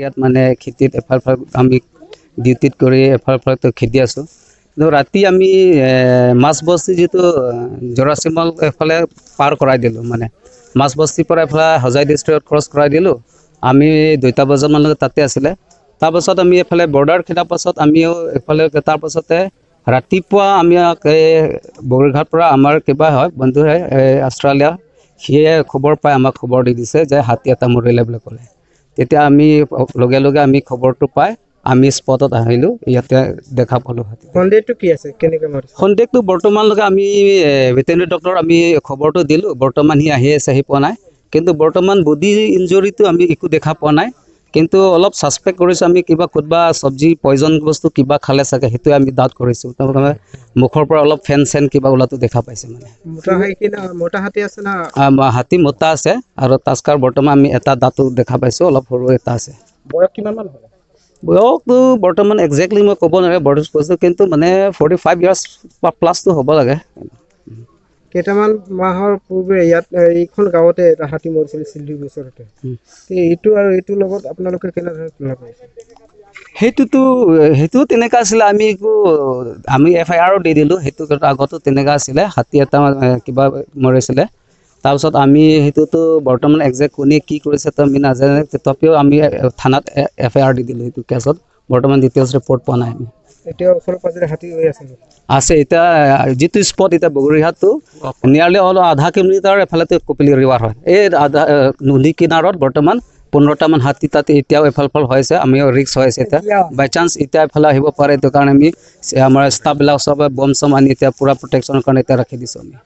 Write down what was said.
ইয়াত মানে খেতিত এফাল আমি ডিউটিত কৰি এফাল খেদি আছোঁ। কিন্তু ৰাতি আমি মাছবস্তি যিটো জৰাচিমল এফালে পাৰ কৰাই দিলোঁ, মানে মাছবস্তিৰ পৰা এফালে হজাই ডিষ্ট্ৰিক্টত ক্ৰছ কৰাই দিলোঁ। আমি 2টা বজামানলৈকে তাতে আছিলে। তাৰপাছত আমি এফালে বৰ্ডাৰ খেদাৰ পাছত আমিও এফালে তাৰপাছতে ৰাতিপুৱা আমি বগৰীঘাটৰ পৰা আমাৰ কিবা হয় বন্ধুহে অষ্ট্ৰেলিয়া, সিয়ে খবৰ পাই আমাক খবৰ দি দিছে যে হাতী এটা মৰিলে বুলি ক'লে। তেতিয়া আমি লগে লগে আমি খবৰটো পাই আমি স্পটত আহিলোঁ, ইয়াতে দেখা পালোঁ হাতী। সন্দেহটো কি আছে, কেনেকৈ মাৰিছে? সন্দেহটো বৰ্তমানলৈকে আমি ভেটেৰিনেৰী ডক্টৰ আমি খবৰটো দিলোঁ, বৰ্তমান সি আহি পোৱা নাই। কিন্তু বৰ্তমান বডি ইঞ্জুৰিটো আমি একো দেখা পোৱা নাই। কিন্তু অলপ ছাছপেক্ট কৰিছোঁ আমি কিবা চব্জি পয়জন বস্তু কিবা খালে চাগে, সেইটোৱে আমি ডাউট কৰিছোঁ। তাৰমানে মুখৰ পৰা অলপ ফেন কিবা ওলাটো দেখা পাইছে মানে। মোটা হাতী আছে না? হাতী মোটা আছে আৰু তাস্কাৰ বৰ্তমান আমি এটা দাঁতো দেখা পাইছোঁ, অলপ সৰু এটা আছে। বয়স কিমান মান হ'ব? বয়সটো বৰ্তমান একজেক্টলি মই ক'ব নোৱাৰে বয়সটো, কিন্তু মানে 45 ইয়াৰ্ছ প্লাছটো হ'ব লাগে। কেইটামান মাহৰ পূৰ্বে এইখন গাঁৱতে এটা হাতী মৰিছিল চিলিগুৰিৰ ওচৰতে। এইটো আৰু এইটোৰ লগত আপোনালোকে কেনেদৰে তুলনা কৰিছে? সেইটো তেনেকুৱা আছিলে। আমি FIR দি দিলোঁ। সেইটো আগতো তেনেকুৱা আছিলে, হাতী এটা কিবা মৰিছিলে। তাৰপিছত আমি সেইটোতো বৰ্তমান একজেক্ট কোনে কি কৰিছে তো আমি নাজানে, তথাপিও আমি থানাত FIR দি দিলোঁ সেইটো কেছত। বৰ্তমান ডিটেইলছ ৰিপৰ্ট পোৱা নাই আমি। এতিয়া ওচৰে পাজৰে হাতী হৈ আছে? আছে এতিয়া যিটো স্পট এতিয়া বগৰীঘাটটো নিয়াৰলি আধা কিলোমিটাৰ এফালেতো কপিলী ৰিভাৰ হয়। এই নদী কিনাৰত বৰ্তমান 15টামান হাতী তাতে এতিয়াও এফাল হৈছে। আমিও ৰিক্স হৈ আছে এতিয়া, বাই চান্স এতিয়া এফালে আহিব পাৰে। সেইটো কাৰণে আমি আমাৰ ষ্টাফবিলাক চবে বম আনি এতিয়া পূৰা প্ৰটেকশ্যনৰ কাৰণে এতিয়া ৰাখি দিছোঁ আমি।